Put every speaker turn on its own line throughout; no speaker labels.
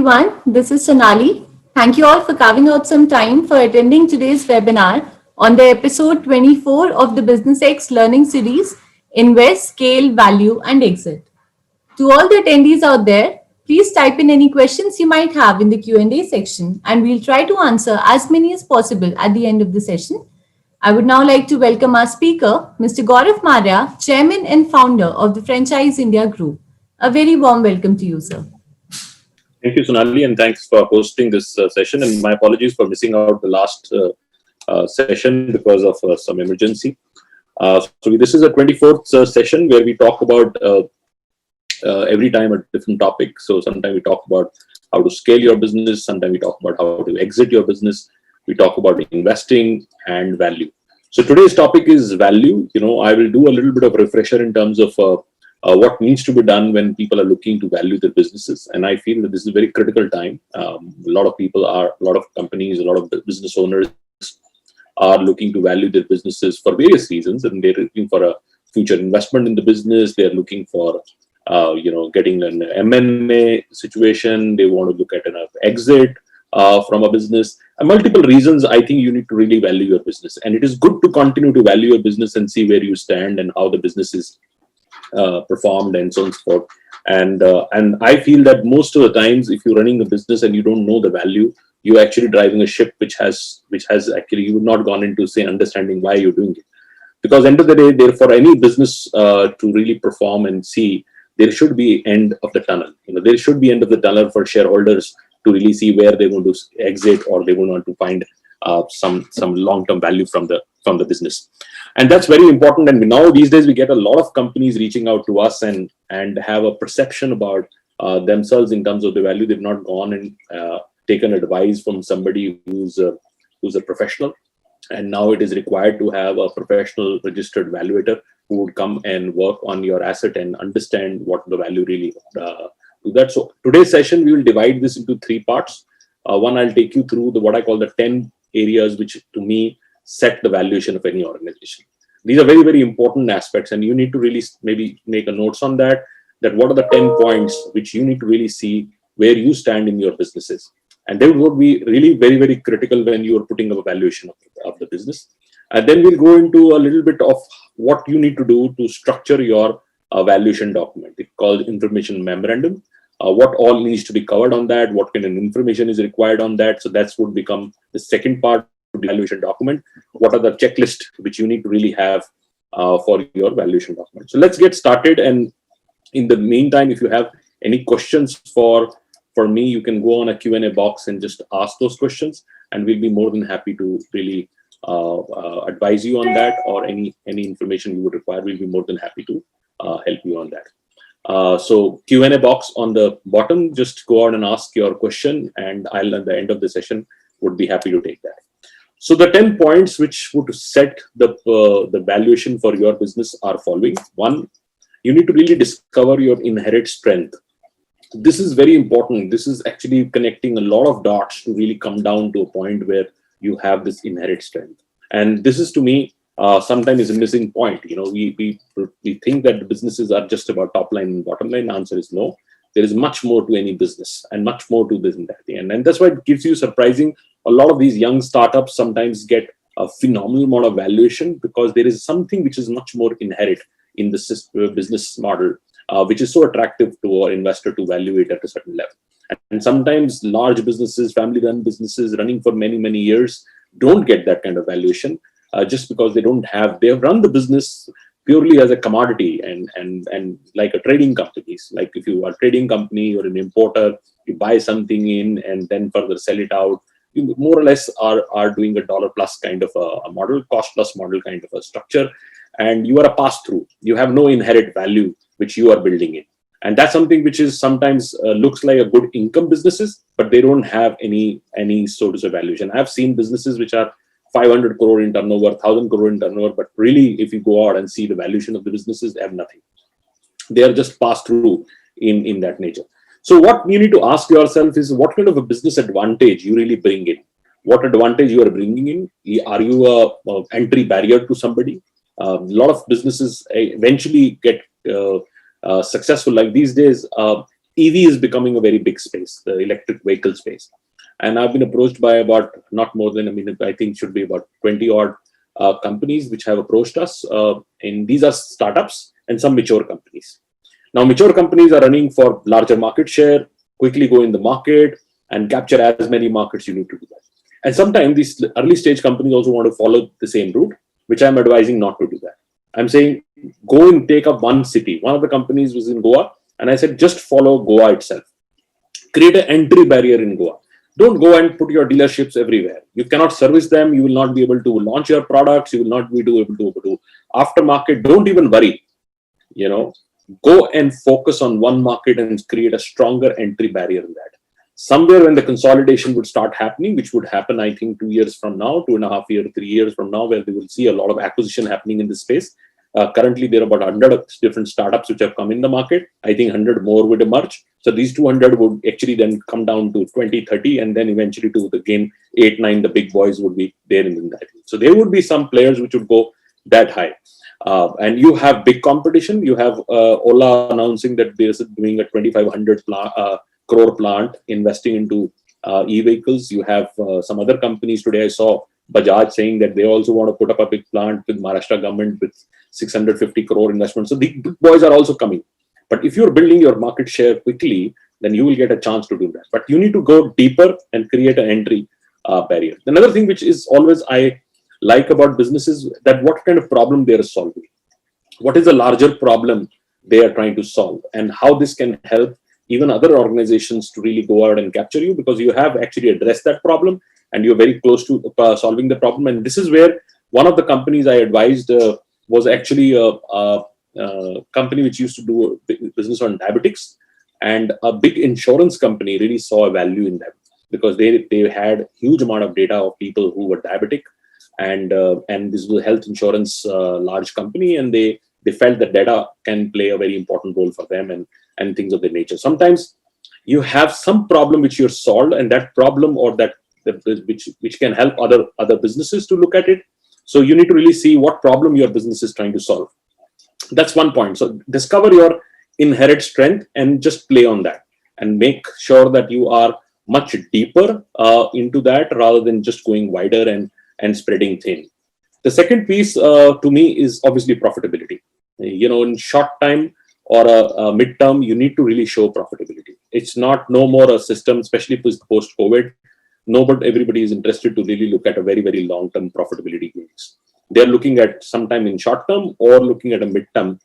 everyone. This is Sonali. Thank you all for carving out some time for attending today's webinar on the episode 24 of the Business X Learning Series Invest, Scale, Value, and Exit. To all the attendees out there, please type in any questions you might have in the Q&A section and we'll try to answer as many as possible at the end of the session. I would now like to welcome our speaker, Mr. Gaurav Maurya, Chairman and Founder of the Franchise India Group. A very warm welcome to you, sir.
Thank you, Sonali, and thanks for hosting this session. And my apologies for missing out the last session because of some emergency. So this is a 24th session where we talk about every time a different topic. So sometimes we talk about how to scale your business. Sometimes we talk about how to exit your business. We talk about investing and value. So today's topic is value. I will do a little bit of refresher in terms of what needs to be done when people are looking to value their businesses. And I feel that this is a very critical time. A lot of companies, a lot of business owners are looking to value their businesses for various reasons. And they're looking for a future investment in the business. They're looking for, getting an M&A situation. They want to look at an exit from a business. And multiple reasons, I think you need to really value your business. And it is good to continue to value your business and see where you stand and how the business is performed and so on and so forth. And I feel that most of the times, if you're running a business and you don't know the value, you're actually driving a ship which has actually you would not gone into say understanding why you're doing it. Because end of the day, therefore, any business to really perform and see, there should be end of the tunnel. There should be end of the tunnel for shareholders to really see where they want to exit or they want to find some long-term value from the business. And that's very important. And now these days we get a lot of companies reaching out to us and have a perception about themselves in terms of the value. They've not gone and taken advice from somebody who's a professional. And now it is required to have a professional registered valuator who would come and work on your asset and understand what the value really do that. So today's session, we will divide this into three parts. One, I'll take you through what I call the 10 areas which to me set the valuation of any organization. These are very, very important aspects, and you need to really maybe make a notes on that what are the 10 points which you need to really see where you stand in your businesses. And they would be really very, very critical when you are putting up a valuation of the business. And then we'll go into a little bit of what you need to do to structure your valuation document. It's called information memorandum. What all needs to be covered on that, what kind of information is required on that. So that's would become the second part of the valuation document. What are the checklists which you need to really have for your valuation document. So let's get started. And in the meantime, if you have any questions for me, you can go on a Q&A box and just ask those questions. And we'll be more than happy to really advise you on that, or any information you would require. We'll be more than happy to help you on that. So Q&A box on the bottom, just go out and ask your question, and I'll at the end of the session would be happy to take that. So the 10 points which would set the valuation for your business are following. One, you need to really discover your inherent strength. This is very important. This is actually connecting a lot of dots to really come down to a point where you have this inherent strength. And this is, to me, sometimes is a missing point. We think that the businesses are just about top line and bottom line. The answer is no. There is much more to any business and much more to this and that. And that's why it gives you surprising. A lot of these young startups sometimes get a phenomenal amount of valuation because there is something which is much more inherent in the business model, which is so attractive to our investor to value it at a certain level. And sometimes large businesses, family-run businesses running for many, many years don't get that kind of valuation just because they have run the business purely as a commodity and like a trading companies. Like if you are a trading company or an importer, you buy something in and then further sell it out. You more or less are doing a dollar plus kind of a model, cost plus model kind of a structure. And you are a pass-through. You have no inherent value which you are building in. And that's something which is sometimes looks like a good income businesses, but they don't have any sort of valuation. I've seen businesses which are 500 crore in turnover, 1,000 crore in turnover, but really, if you go out and see the valuation of the businesses, they have nothing. They are just passed through in that nature. So what you need to ask yourself is what kind of a business advantage you really bring in. What advantage you are bringing in? Are you a entry barrier to somebody? A lot of businesses eventually get successful. Like these days, EV is becoming a very big space, the electric vehicle space. And I've been approached by about not more than, I think should be about 20 odd companies which have approached us. And these are startups and some mature companies. Now, mature companies are running for larger market share, quickly go in the market and capture as many markets you need to do that. And sometimes these early stage companies also want to follow the same route, which I'm advising not to do that. I'm saying go and take up one city. One of the companies was in Goa, and I said just follow Goa itself. Create an entry barrier in Goa. Don't go and put your dealerships everywhere. You cannot service them. You will not be able to launch your products. You will not be able to do aftermarket. Don't even worry. Go and focus on one market and create a stronger entry barrier in that. Somewhere when the consolidation would start happening, which would happen, I think 2 years from now, 2.5 years, 3 years from now, where they will see a lot of acquisition happening in this space. Currently, there are about 100 different startups which have come in the market. I think 100 more would emerge. So these 200 would actually then come down to 20, 30, and then eventually to the game 8, 9, the big boys would be there in that. So there would be some players which would go that high. And you have big competition. You have Ola announcing that they're doing a 2,500 crore plant investing into e-vehicles. You have some other companies today. I saw Bajaj saying that they also want to put up a big plant with Maharashtra government with 650 crore investment. So the big boys are also coming. But if you're building your market share quickly, then you will get a chance to do that. But you need to go deeper and create an entry barrier. Another thing which is always I like about businesses, that what kind of problem they are solving. What is the larger problem they are trying to solve, and how this can help even other organizations to really go out and capture you, because you have actually addressed that problem and you're very close to solving the problem. And this is where one of the companies I advised was actually a company which used to do business on diabetics, and a big insurance company really saw a value in them because they had huge amount of data of people who were diabetic, and this was a health insurance large company, and they felt that data can play a very important role for them and things of that nature. Sometimes you have some problem which you're solved, and that problem or that which can help other businesses to look at it. So you need to really see what problem your business is trying to solve. That's one point. So discover your inherent strength and just play on that, and make sure that you are much deeper into that rather than just going wider and spreading thin. The second piece to me is obviously profitability. In short time or a mid-term, you need to really show profitability. It's not no more a system, especially post-COVID. Everybody is interested to really look at a very, very long-term profitability gains. They're looking at sometime in short term or looking at a mid-term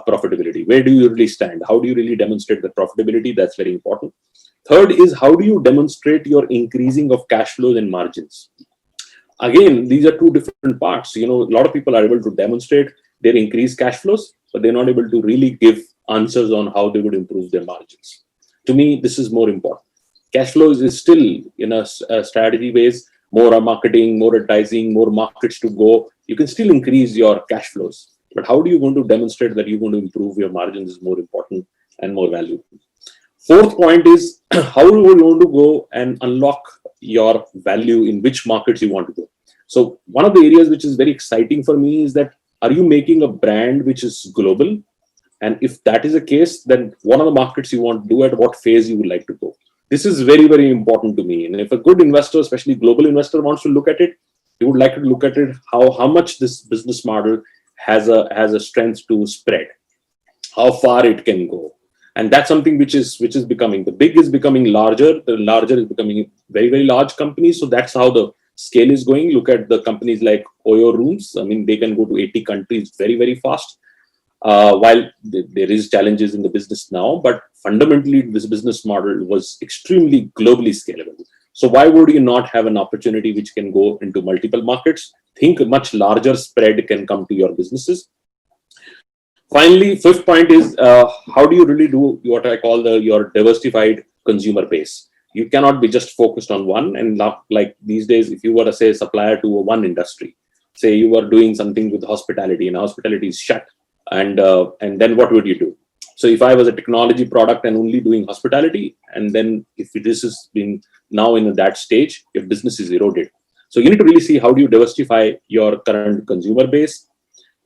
profitability. Where do you really stand? How do you really demonstrate the profitability? That's very important. Third is, how do you demonstrate your increasing of cash flows and margins? Again, these are two different parts. A lot of people are able to demonstrate their increased cash flows, but they're not able to really give answers on how they would improve their margins. To me, this is more important. Cash flows is still in a strategy base, more marketing, more advertising, more markets to go. You can still increase your cash flows, but how do you going to demonstrate that you're going to improve your margins is more important and more valuable. Fourth point is how you want to go and unlock your value in which markets you want to go. So one of the areas which is very exciting for me is that, are you making a brand which is global? And if that is the case, then one of the markets you want to do, at what phase you would like to go. This is very, very important to me. And if a good investor, especially global investor, wants to look at it, he would like to look at it how much this business model has a strength to spread, how far it can go. And that's something which is becoming, the big is becoming larger, the larger is becoming very, very large companies. So that's how the scale is going. Look at the companies like Oyo Rooms. They can go to 80 countries very, very fast. While there is challenges in the business now, but fundamentally this business model was extremely globally scalable. So why would you not have an opportunity which can go into multiple markets? Think a much larger spread can come to your businesses. Finally, fifth point is how do you really do what I call your diversified consumer base? You cannot be just focused on one, and not like these days, if you were to say supplier to one industry, say you were doing something with hospitality and hospitality is shut, and then what would you do? So if I was a technology product and only doing hospitality, and then if this has been now in that stage, your business is eroded. So you need to really see how do you diversify your current consumer base.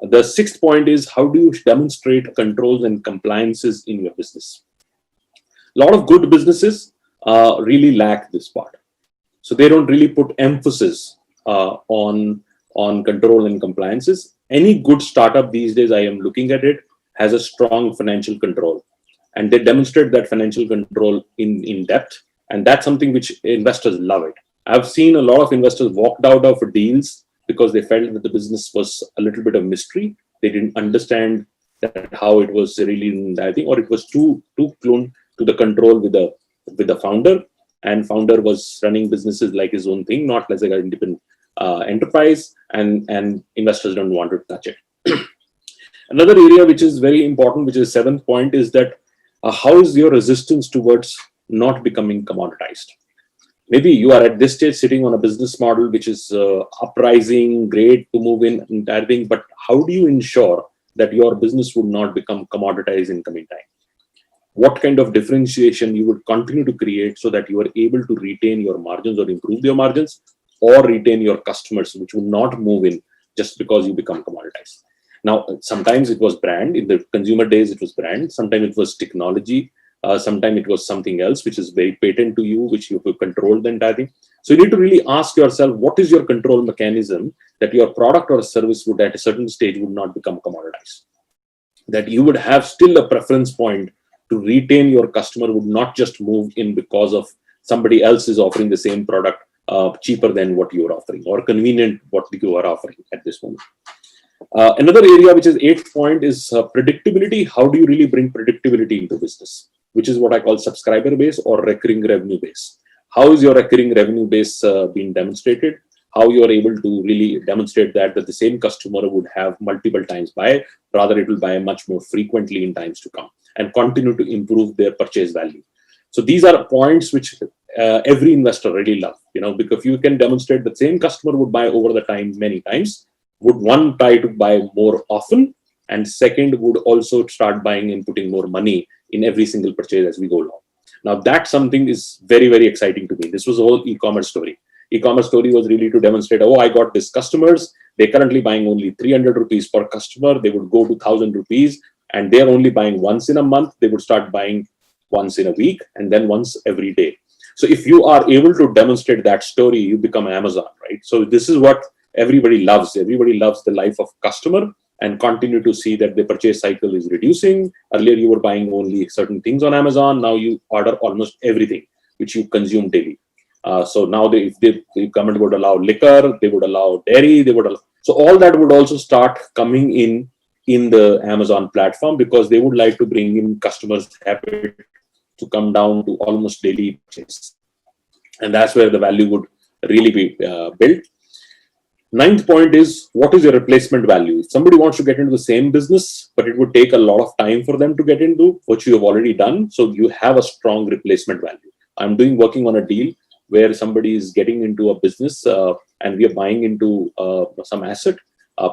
The sixth point is how do you demonstrate controls and compliances in your business. A lot of good businesses really lack this part. So they don't really put emphasis on control and compliances. Any good startup these days, I am looking at it, has a strong financial control, and they demonstrate that financial control in depth, and that's something which investors love it. I've seen a lot of investors walked out of deals because they felt that the business was a little bit of mystery. They didn't understand that how it was really, I think, or it was too close to the control with the founder, and founder was running businesses like his own thing, not as an independent enterprise, and investors don't want to touch it. Another area which is very important, which is seventh point, is that how is your resistance towards not becoming commoditized? Maybe you are at this stage sitting on a business model which is uprising, great to move in, entire thing, but how do you ensure that your business would not become commoditized in coming time? What kind of differentiation you would continue to create so that you are able to retain your margins or improve your margins, or retain your customers, which will not move in just because you become commoditized. Now, sometimes it was brand. In the consumer days, it was brand. Sometimes it was technology. Sometimes it was something else, which is very patent to you, which you could control the entire thing. So you need to really ask yourself, what is your control mechanism that your product or service would at a certain stage would not become commoditized? That you would have still a preference point to retain your customer, would not just move in because of somebody else is offering the same product cheaper than what you are offering, or convenient what you are offering at this moment. Another area, which is eighth point, is predictability. How do you really bring predictability into business, which is what I call subscriber base or recurring revenue base? How is your recurring revenue base being demonstrated? How you are able to really demonstrate that the same customer would have multiple times buy, rather it will buy much more frequently in times to come and continue to improve their purchase value. So these are points which every investor really love, because if you can demonstrate the same customer would buy over the time many times, would one try to buy more often, and second would also start buying and putting more money in every single purchase as we go along. Now that's something is very, very exciting to me. This was a whole e-commerce story. E-commerce story was really to demonstrate, I got these customers, they're currently buying only 300 rupees per customer, they would go to 1,000 rupees, and they're only buying once in a month, they would start buying once in a week, and then once every day. So if you are able to demonstrate that story, you become Amazon, right? So this is what everybody loves. Everybody loves the life of customer and continue to see that the purchase cycle is reducing. Earlier, you were buying only certain things on Amazon. Now you order almost everything which you consume daily. So now if the government would allow liquor, they would allow dairy, so all that would also start coming in the Amazon platform, because they would like to bring in customers' habit to come down to almost daily purchase. And that's where the value would really be built. Ninth point is, what is your replacement value? If somebody wants to get into the same business, but it would take a lot of time for them to get into, which you have already done, so you have a strong replacement value. I'm working on a deal where somebody is getting into a business and we are buying into some asset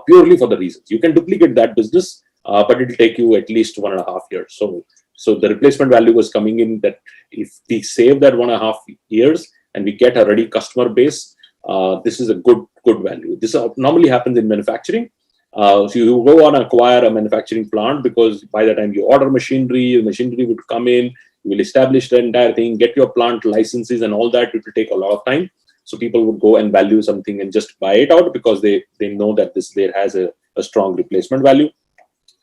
purely for the reasons. You can duplicate that business, but it will take you at least 1.5 years. So the replacement value was coming in that if we save that 1.5 years and we get a ready customer base, this is a good value. This normally happens in manufacturing. So you go on acquire a manufacturing plant, because by the time you order machinery, the machinery would come in, you will establish the entire thing, get your plant licenses and all that. It will take a lot of time. So people would go and value something and just buy it out because they know that there has a strong replacement value.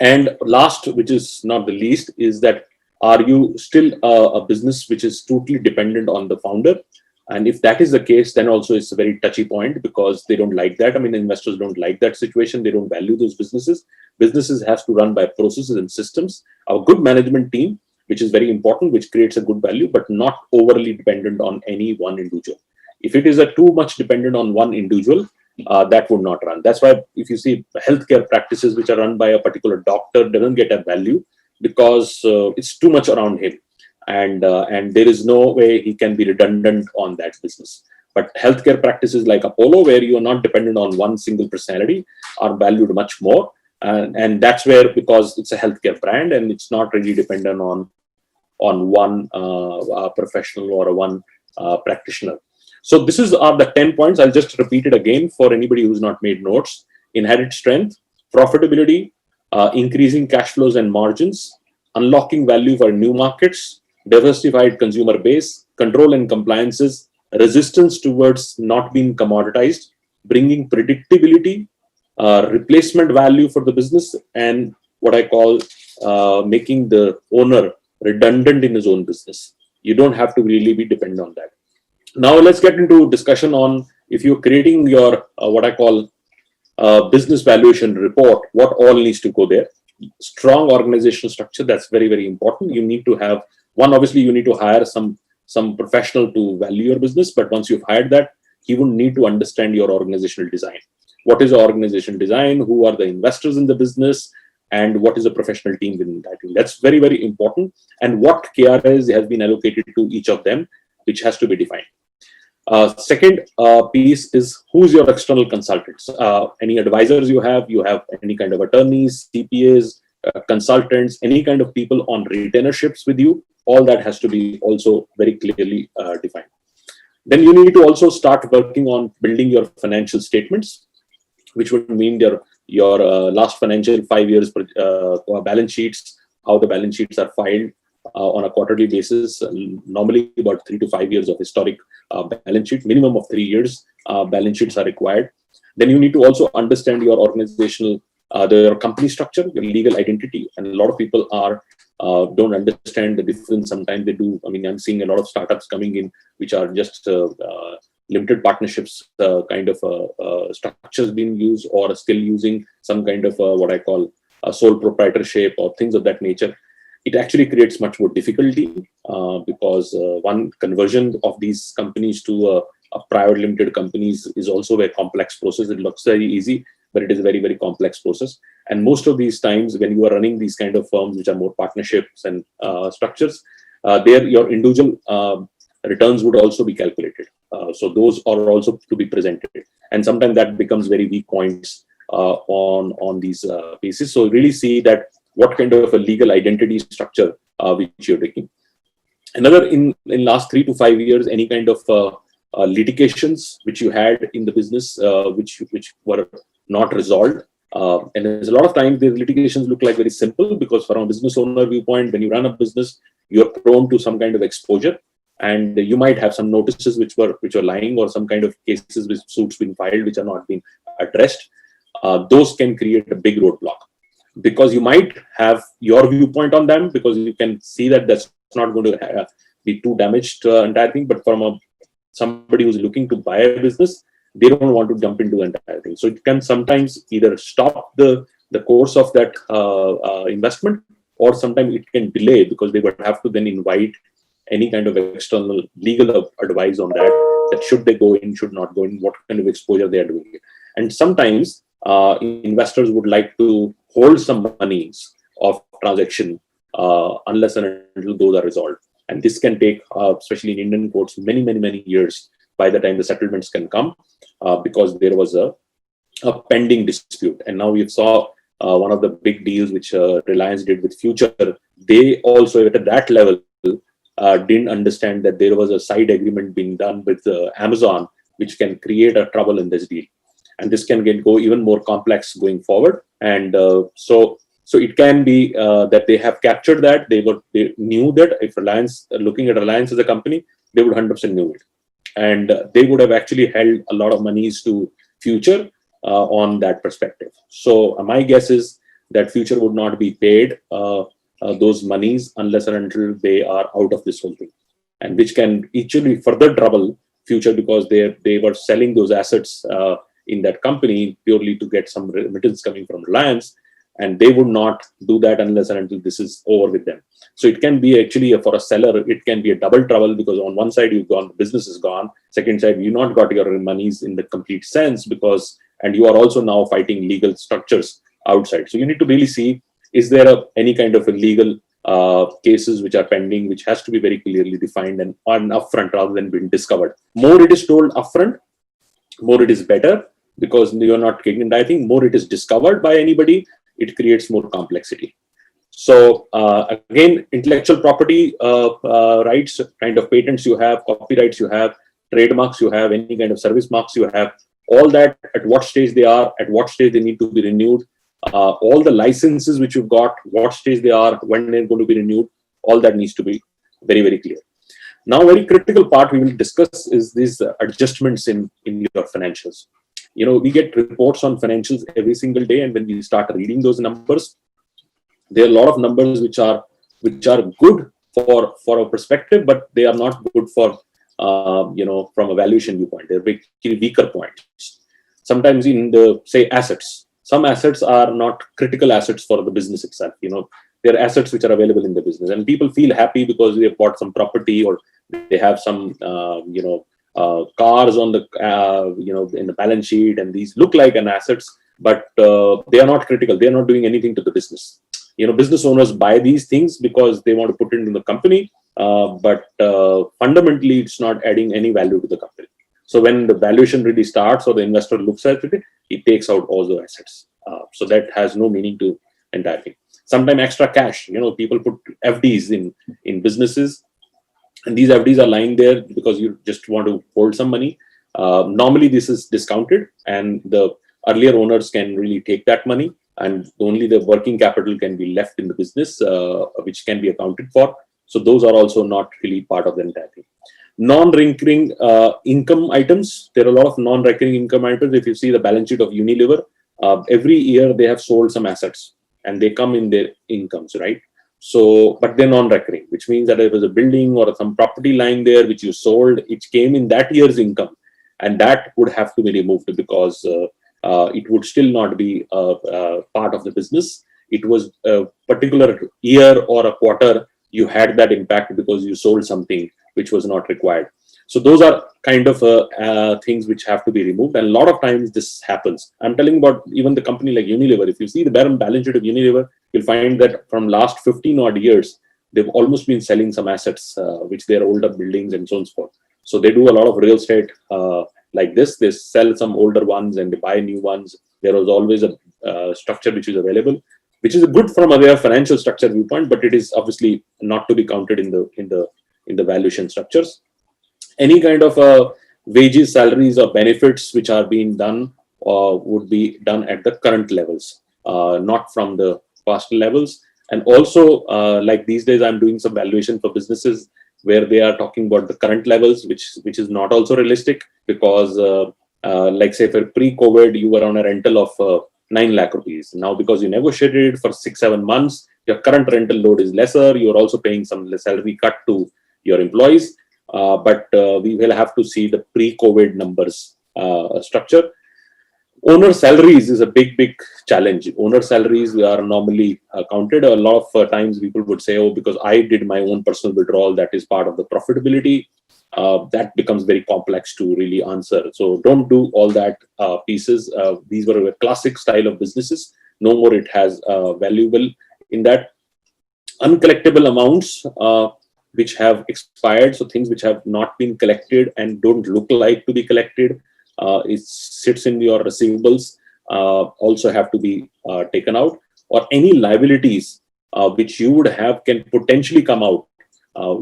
And last, which is not the least, is that are you still a business which is totally dependent on the founder? And if that is the case, then also it's a very touchy point, because they don't like that. I mean, investors don't like that situation. They don't value those businesses. Businesses have to run by processes and systems. A good management team, which is very important, which creates a good value, but not overly dependent on any one individual. If it is too much dependent on one individual, that would not run. That's why if you see healthcare practices which are run by a particular doctor, doesn't get a value, because it's too much around him. And there is no way he can be redundant on that business. But healthcare practices like Apollo, where you are not dependent on one single personality, are valued much more. And that's where, because it's a healthcare brand and it's not really dependent on one professional or one practitioner. So this are the 10 points. I'll just repeat it again for anybody who's not made notes. Inherent strength, profitability, increasing cash flows and margins, unlocking value for new markets, diversified consumer base, control and compliances, resistance towards not being commoditized, bringing predictability, replacement value for the business, and what I call making the owner redundant in his own business. You don't have to really be dependent on that. Now let's get into discussion on if you're creating your what I call business valuation report, what all needs to go there. Strong organizational structure, that's very, very important. You need to have one, obviously you need to hire some professional to value your business, but once you've hired that, he would need to understand your organizational design. What is the organizational design? Who are the investors in the business? And what is a professional team within that? That's very, very important. And what KRAs has been allocated to each of them, which has to be defined. Second piece is who's your external consultants. Any advisors you have any kind of attorneys, CPAs, consultants, any kind of people on retainerships with you. All that has to be also very clearly defined. Then you need to also start working on building your financial statements, which would mean your last financial 5 years balance sheets, how the balance sheets are filed on a quarterly basis, normally about 3 to 5 years of historic balance sheet, minimum of 3 years balance sheets are required. Then you need to also understand your organizational, your company structure, your legal identity. And a lot of people don't understand the difference. Sometimes they do. I mean, I'm seeing a lot of startups coming in, which are just limited partnerships kind of structures being used, or still using some kind of what I call a sole proprietorship or things of that nature. It actually creates much more difficulty because one conversion of these companies to a private limited companies is also a complex process. It looks very easy, but it is a very, very complex process. And most of these times when you are running these kind of firms, which are more partnerships and structures, there your individual returns would also be calculated. So those are also to be presented. And sometimes that becomes very weak points on these bases. So really see that what kind of a legal identity structure which you're taking. Another, in last 3 to 5 years, any kind of litigations which you had in the business which were not resolved. And there's a lot of times these litigations look like very simple, because from a business owner viewpoint, when you run a business, you're prone to some kind of exposure, and you might have some notices which were lying, or some kind of cases with suits being filed which are not being addressed. Those can create a big roadblock, because you might have your viewpoint on them, because you can see that that's not going to be too damaged to the entire thing. But from somebody who's looking to buy a business, they don't want to jump into the entire thing. So it can sometimes either stop the course of that investment, or sometimes it can delay, because they would have to then invite any kind of external legal advice on that should they go in, should not go in, what kind of exposure they are doing. And sometimes investors would like to hold some monies of transaction unless and until those are resolved. And this can take, especially in Indian courts, many, many, many years by the time the settlements can come, because there was a pending dispute. And now we saw one of the big deals which Reliance did with Future. They also at that level didn't understand that there was a side agreement being done with Amazon, which can create a trouble in this deal. And this can go even more complex going forward. And so it can be that they have captured that. They knew that if Reliance, looking at Reliance as a company, they would 100% knew it. And they would have actually held a lot of monies to Future on that perspective. So my guess is that Future would not be paid those monies unless and until they are out of this whole thing, and which can actually further trouble Future, because they were selling those assets in that company purely to get some remittance coming from Reliance, and they would not do that unless and until this is over with them. So it can be actually for a seller, it can be a double trouble, because on one side you've gone, business is gone. Second side, you not got your monies in the complete sense, and you are also now fighting legal structures outside. So you need to really see, is there any kind of a legal cases which are pending, which has to be very clearly defined and upfront rather than being discovered. More it is told upfront, more it is better, because you're not getting, and I think more it is discovered by anybody, it creates more complexity. So again, intellectual property rights, kind of patents you have, copyrights you have, trademarks you have, any kind of service marks you have, all that, at what stage they are, at what stage they need to be renewed, all the licenses which you've got, what stage they are, when they're going to be renewed, all that needs to be very, very clear. Now, very critical part we will discuss is these adjustments in your financials. We get reports on financials every single day, and when we start reading those numbers, there are a lot of numbers which are good for a perspective, but they are not good for from a valuation viewpoint. They're weaker points. Sometimes in the, say, assets, some assets are not critical assets for the business itself. They're assets which are available in the business, and people feel happy because they've bought some property, or they have some cars on the in the balance sheet, and these look like an assets, but they are not critical. They are not doing anything to the business. Business owners buy these things because they want to put it in the company, but fundamentally it's not adding any value to the company. So when the valuation really starts, or the investor looks at it, he takes out all the assets. So that has no meaning to entire thing. Sometimes extra cash, people put FDs in businesses, and these FDs are lying there because you just want to hold some money. Normally this is discounted, and the earlier owners can really take that money, and only the working capital can be left in the business, which can be accounted for. So those are also not really part of the entire thing. Non-recurring income items. There are a lot of non-recurring income items. If you see the balance sheet of Unilever, every year they have sold some assets, and they come in their incomes, right? So, but they're non-recurring, which means that there was a building or some property lying there which you sold, it came in that year's income, and that would have to be removed because it would still not be part of the business. It was a particular year or a quarter you had that impact because you sold something which was not required. So those are kind of things which have to be removed, and a lot of times this happens. I'm telling about even the company like Unilever. If you see the balance sheet of Unilever, you'll find that from last 15 odd years, they've almost been selling some assets, which they're older buildings and so on and so forth. So they do a lot of real estate like this. They sell some older ones and they buy new ones. There was always a structure which is available, which is good from a financial structure viewpoint, but it is obviously not to be counted in the valuation structures. Any kind of wages, salaries, or benefits which are being done would be done at the current levels, not from the past levels. And also, like these days, I'm doing some valuation for businesses where they are talking about the current levels, which is not also realistic, because like say for pre-COVID, you were on a rental of 9 lakh rupees. Now, because you negotiated for 6-7 months, your current rental load is lesser. You're also paying some salary cut to your employees. But we will have to see the pre-COVID numbers structure. Owner salaries is a big challenge. Owner salaries are normally counted. A lot of times people would say, oh, because I did my own personal withdrawal, that is part of the profitability. That becomes very complex to really answer. So don't do all that pieces. These were a classic style of businesses. No more it has valuable in that. Uncollectible amounts which have expired, so things which have not been collected and don't look like to be collected, it sits in your receivables, also have to be taken out. Or any liabilities which you would have can potentially come out.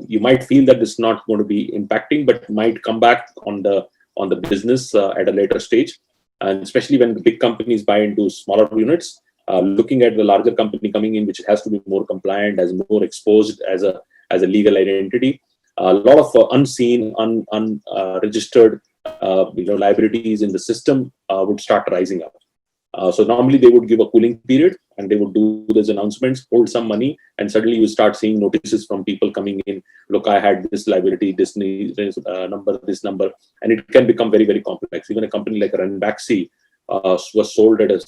You might feel that it's not going to be impacting, but might come back on the business at a later stage. And especially when the big companies buy into smaller units, looking at the larger company coming in, which has to be more compliant, as more exposed as a legal identity, a lot of unseen, unregistered liabilities in the system would start rising up. So normally they would give a cooling period, and they would do those announcements, hold some money, and suddenly you start seeing notices from people coming in. Look, I had this liability, this number, and it can become very, very complex. Even a company like Ranbaxy was sold at a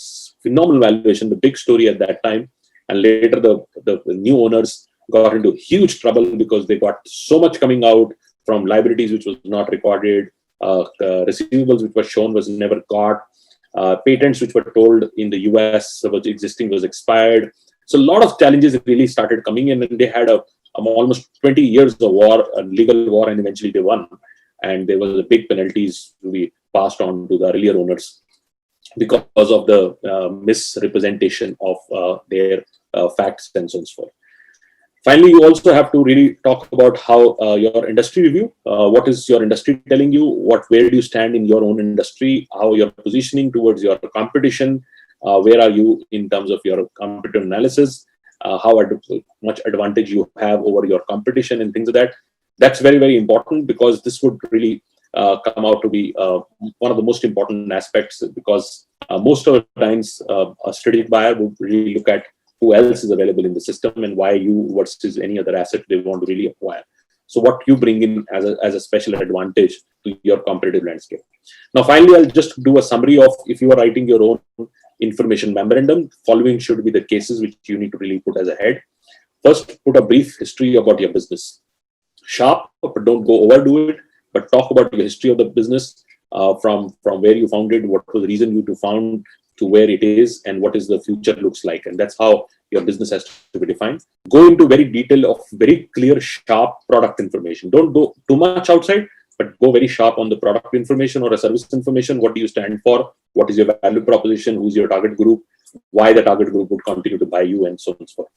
phenomenal valuation, the big story at that time, and later the new owners got into huge trouble because they got so much coming out from liabilities which was not recorded, receivables which were shown was never got, patents which were told in the US was existing was expired. So a lot of challenges really started coming in, and they had almost 20 years of war, a legal war, and eventually they won. And there was a big penalties to be passed on to the earlier owners because of the misrepresentation of their facts and so forth. Finally, you also have to really talk about how your industry review, what is your industry telling you, where do you stand in your own industry, how you're positioning towards your competition, where are you in terms of your competitive analysis, much advantage you have over your competition and things like that. That's very, very important, because this would really come out to be one of the most important aspects, because most of the times a strategic buyer would really look at who else is available in the system and why you versus any other asset they want to really acquire. So what you bring in as a special advantage to your competitive landscape. Now, finally, I'll just do a summary of, if you are writing your own information memorandum, following should be the cases which you need to really put as a head. First, put a brief history about your business. Sharp, but don't go overdo it, but talk about the history of the business, from where you founded, what was the reason you to found, to where it is, and what is the future looks like. And that's how your business has to be defined. Go into very detail of very clear, sharp product information. Don't go too much outside, but go very sharp on the product information or a service information. What do you stand for? What is your value proposition? Who's your target group? Why the target group would continue to buy you, and so on and so forth.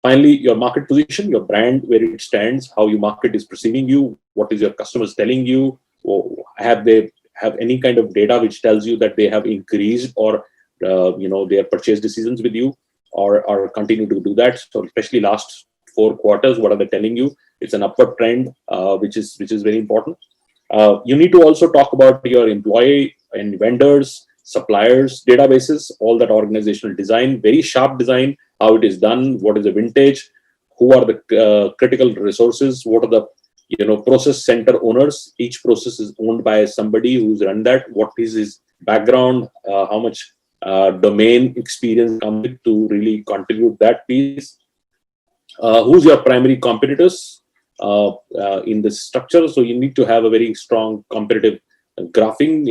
Finally, your market position, your brand, where it stands, how your market is perceiving you, what is your customers telling you, or have they have any kind of data which tells you that they have increased or their purchase decisions with you, or continue to do that. So especially last 4 quarters, what are they telling you? It's an upward trend, which is very important. You need to also talk about your employee and vendors, suppliers, databases, all that organizational design, very sharp design, how it is done, what is the vintage, who are the critical resources, what are the process center owners. Each process is owned by somebody who's run that. What is his background? How much domain experience comes to really contribute that piece? Who's your primary competitors in this structure? So you need to have a very strong competitive graphing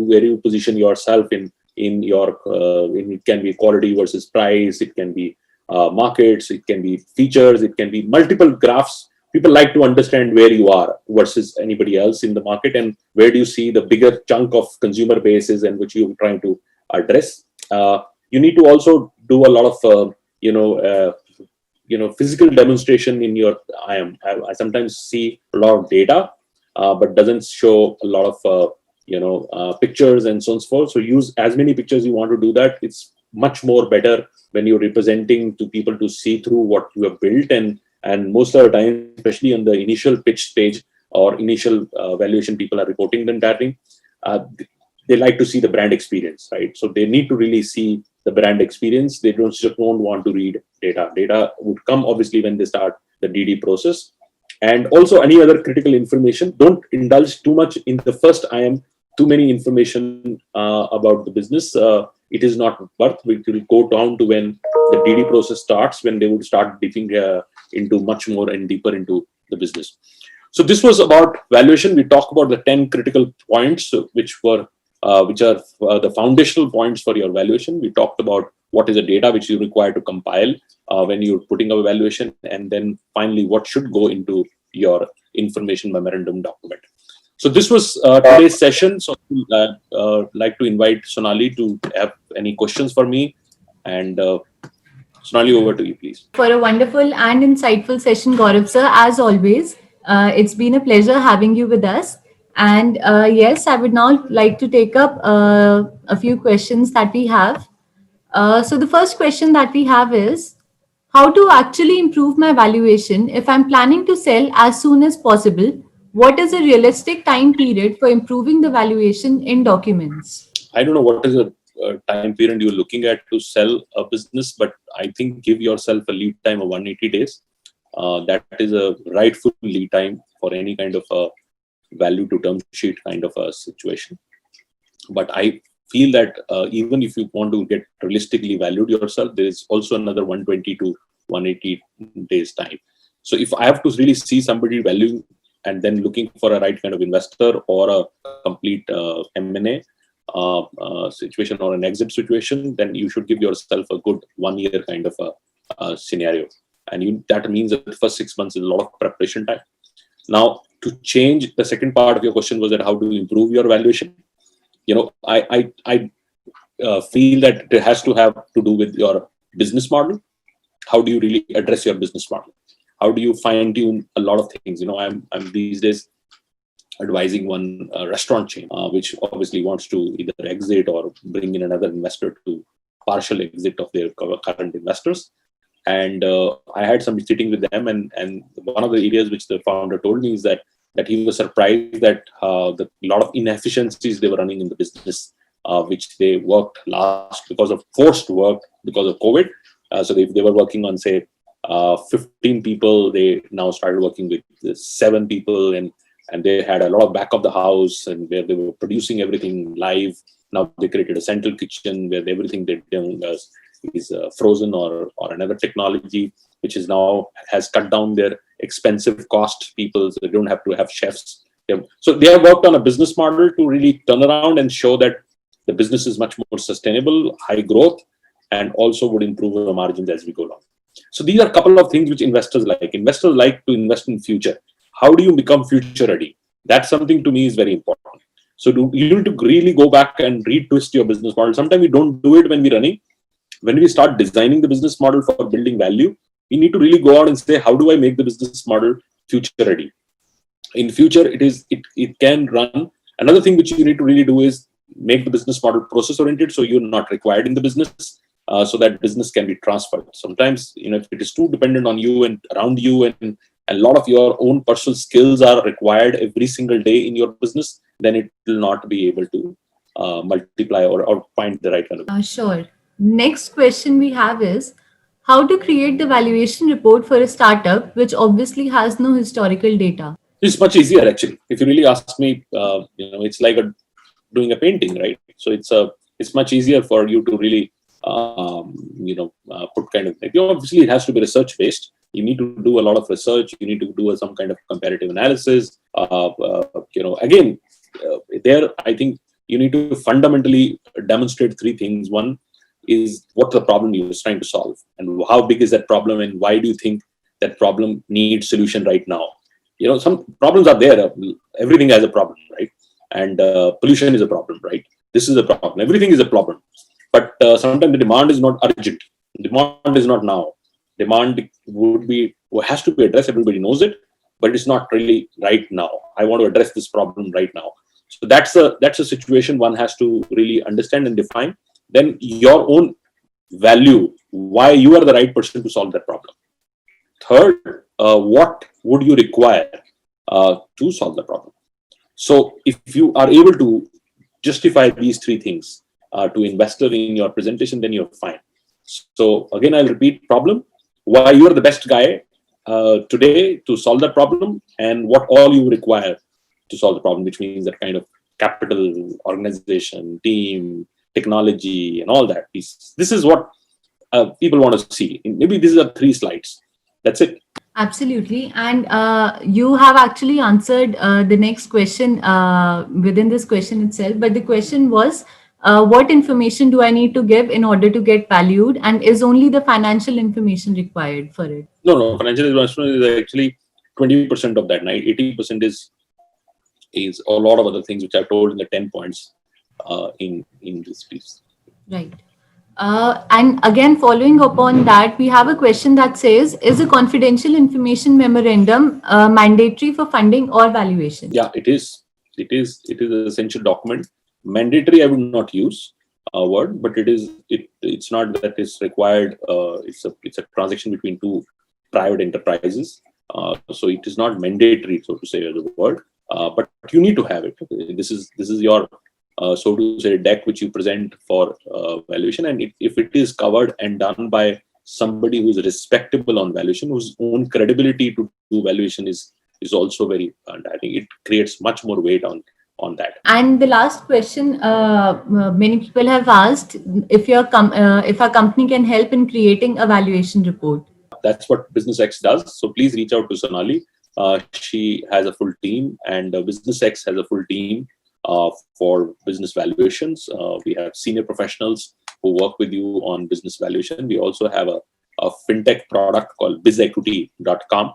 where you position yourself in your it can be quality versus price, it can be markets, it can be features, it can be multiple graphs. People like to understand where you are versus anybody else in the market, and where do you see the bigger chunk of consumer bases and which you're trying to address. You need to also do a lot of physical demonstration in your I sometimes see a lot of data, but doesn't show a lot of pictures and so on and so forth. So use as many pictures you want to do that. It's much more better when you're representing to people to see through what you have built, and most of the time, especially on the initial pitch stage or initial valuation, people are reporting the entire thing. They like to see the brand experience, right? So they need to really see the brand experience. They just don't want to read data. Data would come obviously when they start the DD process. And also any other critical information. Don't indulge too much in the first IM, too many information about the business. It is not worth. It will go down to when the DD process starts, when they would start dipping into much more and deeper into the business. So this was about valuation. We talked about the 10 critical points, which are the foundational points for your valuation. We talked about what is the data which you require to compile when you're putting up a valuation, and then finally what should go into your information memorandum document. So this was today's session. So I'd like to invite Sonali to have any questions for me. And Sonali, over to you, please.
For a wonderful and insightful session, Gaurav sir, as always. It's been a pleasure having you with us. And yes, I would now like to take up a few questions that we have. So the first question that we have is, how to actually improve my valuation if I'm planning to sell as soon as possible? What is a realistic time period for improving the valuation in documents?
I don't know what is the time period you're looking at to sell a business, but I think give yourself a lead time of 180 days. That is a rightful lead time for any kind of a value to term sheet kind of a situation. But I feel that even if you want to get realistically valued yourself, there is also another 120 to 180 days time. So if I have to really see somebody valuing and then looking for a right kind of investor or a complete M&A situation or an exit situation, then you should give yourself a good 1 year kind of a scenario. And that means that the first 6 months is a lot of preparation time. Now, to change, the second part of your question was that how to improve your valuation. I feel that it has to have to do with your business model. How do you really address your business model? How do you fine tune a lot of things? I'm these days advising one restaurant chain, which obviously wants to either exit or bring in another investor to partial exit of their current investors. And I had some sitting with them, and one of the areas which the founder told me is that he was surprised that the lot of inefficiencies they were running in the business, which they worked last because of forced work because of COVID. So they were working on, say, 15 people. They now started working with 7 people, and they had a lot of back of the house, and where they were producing everything live. Now they created a central kitchen where everything they do is frozen or another technology, which is now has cut down their expensive cost people, so they don't have to have chefs. So they have worked on a business model to really turn around and show that the business is much more sustainable, high growth, and also would improve our margins as we go along. So these are a couple of things which investors like. Investors like to invest in future. How do you become future ready? That's something to me is very important. So you need to really go back and retwist your business model. Sometimes we don't do it when we're running. When we start designing the business model for building value, we need to really go out and say, how do I make the business model future ready? In future, it can run. Another thing which you need to really do is make the business model process oriented, so you're not required in the business, so that business can be transferred. Sometimes, if it is too dependent on you and around you, and a lot of your own personal skills are required every single day in your business, then it will not be able to multiply or find the right kind of.
Sure. Next question we have is how to create the valuation report for a startup which obviously has no historical data.
It's much easier, actually. If you really ask me, it's like doing a painting, right? So it's much easier for you to really put kind of, obviously it has to be research based. You need to do a lot of research. You need to do some kind of comparative analysis. Again, there I think you need to fundamentally demonstrate 3 things. One is what the problem you're trying to solve, and how big is that problem, and why do you think that problem needs solution right now. Some problems are there. Everything has a problem, right? And pollution is a problem, right? This is a problem. Everything is a problem. But sometimes the demand is not urgent. Demand is not now. Demand has to be addressed. Everybody knows it, but it's not really right now. I want to address this problem right now. So that's a situation one has to really understand and define. Then your own value, why you are the right person to solve that problem. Third, what would you require to solve the problem? So if you are able to justify these 3 things to investor in your presentation, then you're fine. So again, I'll repeat: problem, why you are the best guy today to solve that problem, and what all you require to solve the problem, which means that kind of capital, organization, team, technology, and all that. This is what people want to see. Maybe these are 3 slides. That's it.
Absolutely. And you have actually answered the next question within this question itself. But the question was, what information do I need to give in order to get valued? And is only the financial information required for it?
No. Financial information is actually 20% of that. 80% is a lot of other things which I've told in the 10 points in this piece.
Right. And again, following upon that, we have a question that says, is a confidential information memorandum mandatory for funding or valuation?
Yeah, it is. It is an essential document. Mandatory, I would not use a word, but it's not that it's required. It's a transaction between 2 private enterprises. So it is not mandatory, so to say, the word. But you need to have it. This is your so to say deck which you present for valuation, and if it is covered and done by somebody who is respectable on valuation, whose own credibility to do valuation is also very, and I think it creates much more weight on that.
And the last question, many people have asked if a company can help in creating a valuation report.
That's what BusinessX does. So please reach out to Sonali. She has a full team, and BusinessX has a full team for business valuations. We have senior professionals who work with you on business valuation. We also have a fintech product called bizequity.com,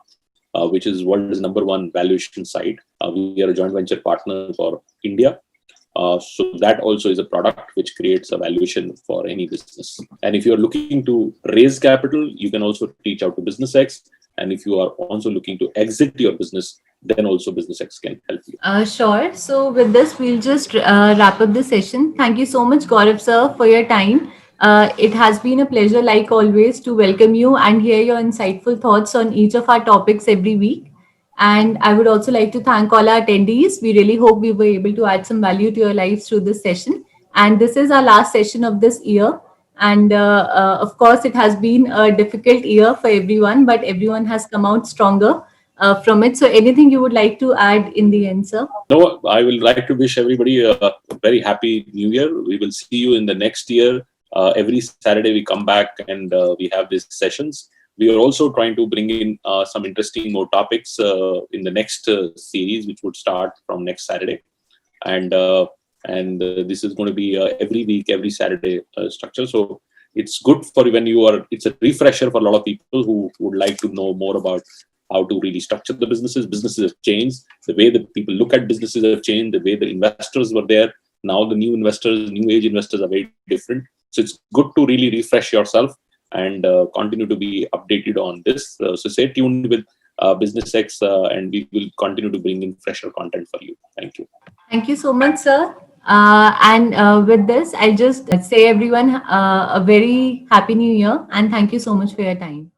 which is world's #1 valuation site. We are a joint venture partner for India. So that also is a product which creates a valuation for any business. And if you're looking to raise capital, you can also reach out to BusinessX. And if you are also looking to exit your business, then also BusinessX can help you.
Sure. So with this, we'll just wrap up the session. Thank you so much, Gaurav sir, for your time. It has been a pleasure, like always, to welcome you and hear your insightful thoughts on each of our topics every week. And I would also like to thank all our attendees. We really hope we were able to add some value to your lives through this session. And this is our last session of this year. And of course, it has been a difficult year for everyone, but everyone has come out stronger from it. So, anything you would like to add in the end, sir?
No, I will like to wish everybody a very happy new year. We will see you in the next year. Every Saturday we come back and we have these sessions. We are also trying to bring in some interesting more topics in the next series, which would start from next Saturday. And this is going to be every week, every Saturday structure. So it's good for when you are, it's a refresher for a lot of people who would like to know more about how to really structure the businesses. Businesses have changed. The way that people look at businesses have changed. The way the investors were there. Now the new investors, new age investors are very different. So it's good to really refresh yourself and continue to be updated on this. So stay tuned with BusinessX and we will continue to bring in fresher content for you. Thank you.
Thank you so much, sir. With this, I just say everyone a very happy new year and thank you so much for your time.